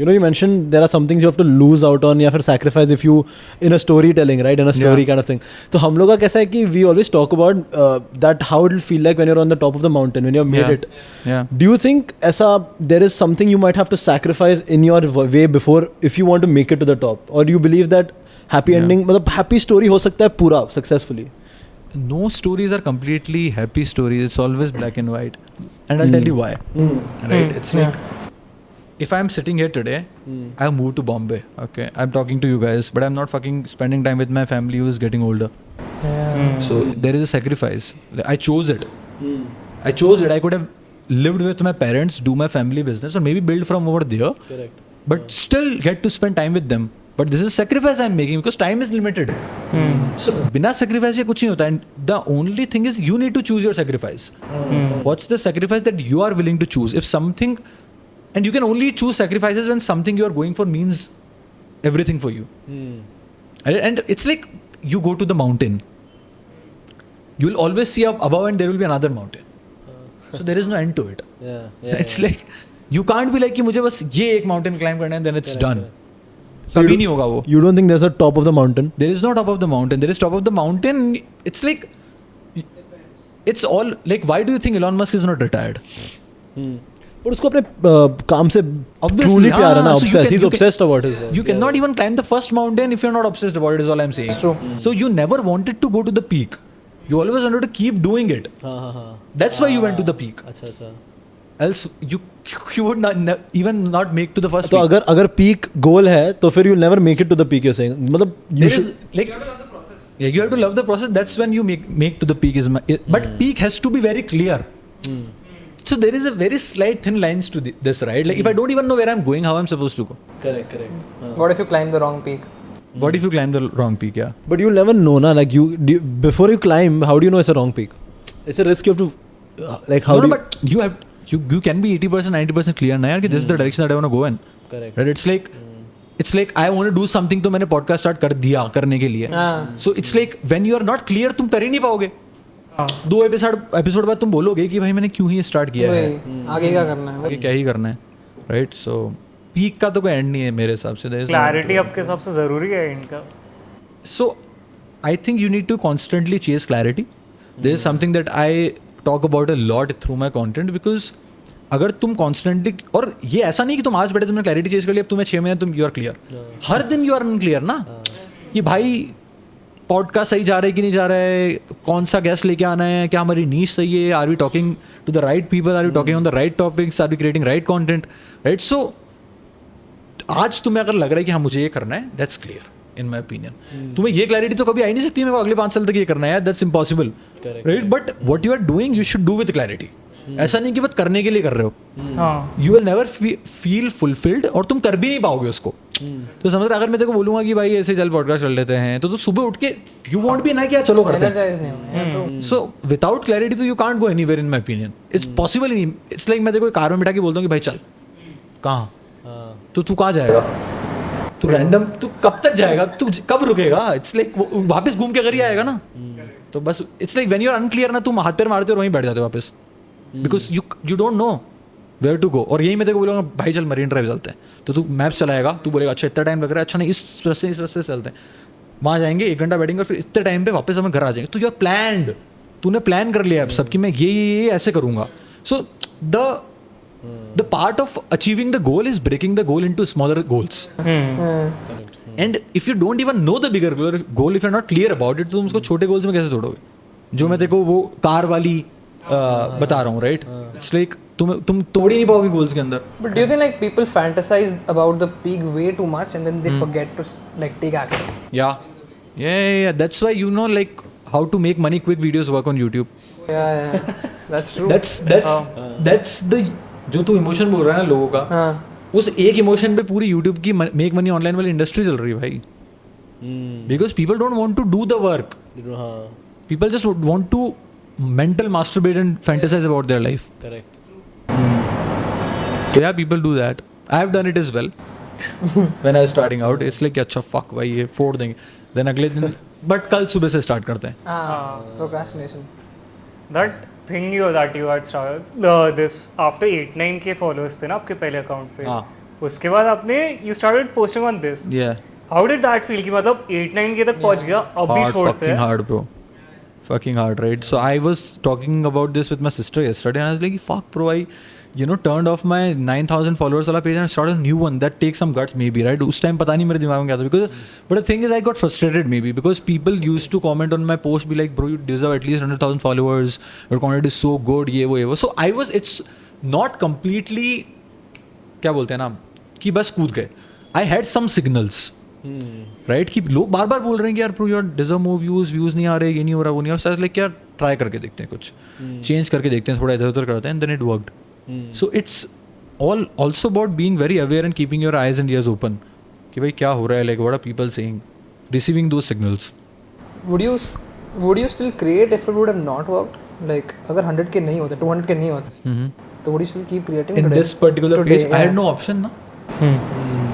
You know, you mentioned there are some things you have to lose out on या फिर sacrifice if you in a storytelling, right? In a story kind of thing. तो हम लोग का कैसा है कि we always talk about that how it will feel like when you're on the top of the mountain, when you've made it. Yeah. Do you think ऐसा there is something you might have to sacrifice in your way before if you want to make it to the top? Or do you believe that happy ending, मतलब happy story हो सकता है पूरा successfully? No stories are completely happy stories. It's always black and white. And I'll tell you why. Right? It's like, if I'm sitting here today, I've moved to Bombay. Okay, I'm talking to you guys, but I'm not fucking spending time with my family who is getting older. So there is a sacrifice. I chose it. I chose it. I could have lived with my parents, do my family business, or maybe build from over there. Correct. But still get to spend time with them. But this is a sacrifice I'm making because time is limited. So बिना sacrifice के कुछ नहीं होता. And the only thing is you need to choose your sacrifice. What's the sacrifice that you are willing to choose? If something, and you can only choose sacrifices when something you are going for means everything for you. And it's like you go to the mountain. You will always see up above and there will be another mountain. So there is no end to it. It's like you can't be like कि मुझे बस ये एक mountain climb करना है and then it's done. कभी नहीं होगा वो. You don't think there's a top of the mountain? There is no top of the mountain. There is top of the mountain. It's like it's all like why do you think Elon Musk is not retired? पर उसको अपने काम से Obviously, truly प्यार है ना, so you obsessed. can- He's you can- obsessed about his work. You cannot even climb the first mountain if you're not obsessed about it, is all I'm saying. True. So you never wanted to go to the peak. You always wanted to keep doing it. हाँ. That's why you went to the peak. अच्छा. Else you would not even not make to the first तो peak. अगर peak goal है तो फिर you'll never make it to the peak, you're saying. मतलब you There is should. like yeah, you have to love the process. That's when you make to the peak. But peak has to be very clear. So there is a very slight thin lines to this, right? Like if I don't even know where I'm going, how I'm supposed to go? Correct. What if you climb the wrong peak? What if you climb the wrong peak? Yeah. But you'll never know, na. Like before you climb, how do you know it's a wrong peak? It's a risk you have to like how. No, do but you can be 80%, 90% clear ना यार कि this is the direction that I want to go in. Correct. Right? It's like I want to do something तो मैंने podcast start कर दिया करने के लिए. So it's like when you are not clear तुम कर ही नहीं पाओगे. 2 एपिसोड बाद तुम बोलोगे कि भाई मैंने क्यों ही स्टार्ट किया है, आगे क्या करना है, आगे क्या ही करना है, राइट? सो पीक का तो कोई एंड नहीं है मेरे हिसाब से. क्लैरिटी आपके हिसाब से ज़रूरी है इनका. So I think you need to constantly chase clarity. There is something that I talk about a lot through my content because अगर तुम कॉन्स्टेंटली, और ये ऐसा नहीं कि तुम आज बैठे तुमने क्लैरिटी चेज कर लिया, अब तुम्हें 6 महीने तुम यू आर क्लियर. हर दिन यू आर अनक्लियर ना कि भाई पॉडकास्ट सही जा रहा है कि नहीं जा रहा है, कौन सा गेस्ट लेके आना है, क्या हमारी नीश सही है, are we talking to the right people, are we talking on the right topics, are we creating right content, right? So आज तुम्हें अगर लग रहा है कि हाँ मुझे ये करना है, that's clear in my opinion. तुम्हें ये क्लैरिटी तो कभी आई नहीं सकती मेरे को अगले 5 साल तक ये करना है, that's impossible, right? But what you are doing you should do with clarity. ऐसा नहीं कि बस करने के लिए कर रहे हो. You will never feel fulfilled और तुम कर भी नहीं पाओगे उसको. तो समझ रहे, अगर मैं तेरे को बोलूंगा कि भाई ऐसे चल पॉडकास्ट कर लेते हैं तो सुबह उठ के यू वांट भी ना कि चलो करते हैं. एनर्जाइज नहीं होगा. सो विदाउट क्लैरिटी तो you can't go anywhere in my opinion. It's possible नहीं. इट्स लाइक मैं तेरे को कार में बिठा के बोलता हूँ कि भाई चल कहाँ, तो तू कहाँ जाएगा, तू रैंडम, तू कब तक जाएगा, तू कब रुकेगा? इट्स लाइक वापस घूम के घर ही आएगा ना. तो बस it's like when you are unclear ना, तुम हाथ पैर मारते हो और वहीं बैठ जाते हो वापस, because you don't know where to go. और यही मैं तेरे को बोलूँगा भाई चल मरीन ड्राइव चलते हैं, तो तू मैप चलाएगा, तू बोलेगा अच्छा इतना टाइम लग रहा है, अच्छा नहीं इस रास्ते से चलते हैं, वहाँ जाएंगे 1 घंटा बैठेंगे और फिर इतने टाइम पे वापस हमें घर आ जाएंगे. तो यू आर प्लान्ड, तूने प्लान कर लिया अब सब कि मैं ये ऐसे करूँगा. सो the part of achieving the goal is breaking the goal into smaller goals. And if you don't even know the bigger goal, if you're not clear about it, तो तुम उसको छोटे goals में कैसे तोड़ोगे? जो मैं देखो वो कार वाली बता रहा हूँ, right? It's like तुम तोड़ ही नहीं पाओगे goals के अंदर. But do you think like people fantasize about the peak way too much and then they forget to like take action? Yeah. That's why like how to make money quick videos work on YouTube. Yeah. That's true. That's the जो तू emotion बोल रहा है ना लोगों का, उस एक इमोशन पे पूरी यूट्यूब की मेक मनी ऑनलाइन वाली इंडस्ट्री चल रही है भाई. Because people don't want to do the work, people just want to mental masturbate and fantasize about their life. Correct. So yeah, people do that. I have done it as well. When I was starting out, it's like अच्छा fuck भाई ये फोड़ देंगे, then अगले दिन but कल सुबह से स्टार्ट करते हैं. Procrastination. That thing that you had started this after 8-9K followers थे ना आपके पहले अकाउंट पे. उसके बाद आपने you started posting on this. Yeah. How did that feel कि मतलब 8-9 के तक पहुंच गया, अब भी Hard, छोड़ते fucking हैं. hard, bro. Fucking hard, right? So I was talking about this with my sister yesterday, and I was like, "Fuck, bro! I turned off my 9,000 followers वाला page and started a new one. That takes some guts, maybe, right? उस time पता नहीं मेरे दिमाग में क्या था, because but the thing is, I got frustrated maybe because people used to comment on my post, be like, bro, you deserve at least 100,000 followers. Your content is so good, ये वो. So it's not completely क्या बोलते हैं ना कि बस कूद गए. I had some signals. Right कि लोग बार बार बोल रहे हैं कि यार pro your deserve more views नहीं आ रहे, ये नहीं हो रहा, वो नहीं हो रहा. लाइक यार ट्राई करके देखते हैं, कुछ चेंज करके देखते हैं, थोड़ा इधर उधर करते हैं, and then it worked. So it's all also about being very aware and keeping your eyes and ears open कि भाई क्या हो रहा है, like what are people saying, receiving those signals. would you still create if it would have not worked? Like अगर 100K नहीं होते, 200K नहीं होते, तो would you still keep creating In today? this particular Today, page, I had no option ना.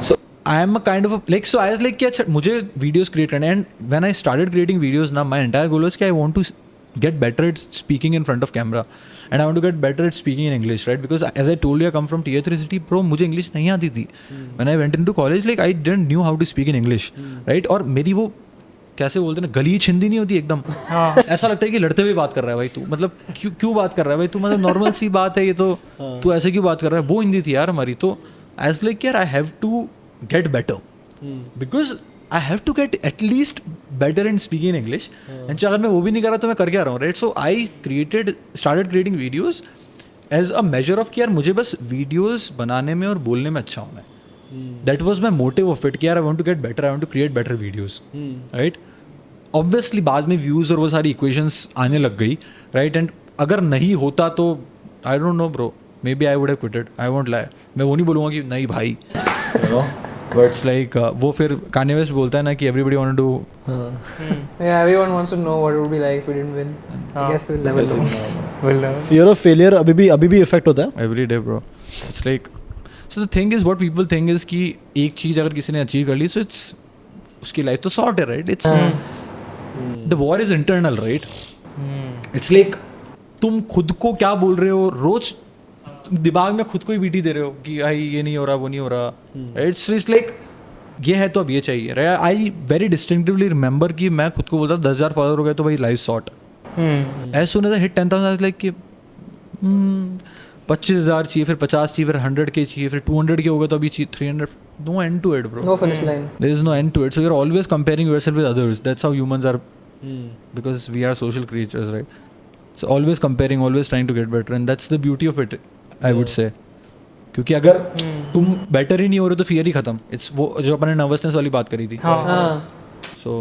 So I am a kind of a like, so I was like कि अच्छा मुझे videos create करने, and when I started creating videos ना, my entire goal was कि I want to get better at speaking in front of camera, and I want to get better at speaking in English, right? Because as I told you, I come from tier 3 city, bro. मुझे English नहीं आती थी. When I went into college, like I didn't knew how to speak in English, right? और मेरी वो कैसे बोलते हैं ना, गलीच हिंदी नहीं होती एकदम. ऐसा लगता है कि लड़ते हुए बात कर रहा है भाई तू, मतलब क्यों बात कर रहा है भाई तू, मतलब नॉर्मल सी बात है ये तो, तू ऐसे क्यों बात कर रहा है. वो हिंदी थी यार हमारी. तो एज लाइक यार I have to get better because I have to get at least better in speaking in English. and अगर मैं वो भी नहीं कर रहा तो मैं कर क्या रहा हूँ, right? So I started creating videos as a measure of कि यार मुझे बस videos बनाने में और बोलने में अच्छा होना है. That was my motive of it कि यार I want to get better, I want to create better videos, right? Obviously बाद में views और वो सारी equations आने लग गई, right? And अगर नहीं होता तो I don't know bro, maybe I would have quitted. I won't lie. मैं वो नहीं बोलूँगा कि नहीं भाई, you know? But it's like वो फिर Kanye West बोलता है ना कि everybody want to do. Yeah, everyone wants to know what it would be like if we didn't win. I guess we'll never know. We'll never. Fear of failure अभी भी effect होता है. Every day, bro. It's like, so the thing is, what people think is कि एक चीज़ अगर किसी ने achieve कर ली, so it's उसकी लाइफ तो सॉर्ट है, right? It's the war is internal, right? It's like तुम खुद को क्या बोल रहे हो रोज, दिमाग में खुद को ही बीटी दे रहे हो कि भाई ये नहीं हो रहा, वो नहीं हो रहा, राइट? सो इट्स लाइक ये है तो अब ये चाहिए, right? I very distinctively remember कि मैं खुद को बोलता 10,000 फॉलोअर हो गए तो भाई life sort. As soon as I hit 10,000 like कि 25,000 चाहिए, फिर 50 चाहिए, फिर 100K चाहिए, फिर 200K हो गया तो अभी चाहिए 300. No end to it, bro. No finish line. There is no end to it. So you're always comparing yourself with others. That's how humans are, because we are social creatures, right? So always comparing, always trying to get better, and that's the beauty of it, I would say. क्योंकि अगर तुम better ही नहीं हो रहे तो fear ही खत्म. It's वो जो अपने नर्वसनेस वाली बात करी थी. हाँ. So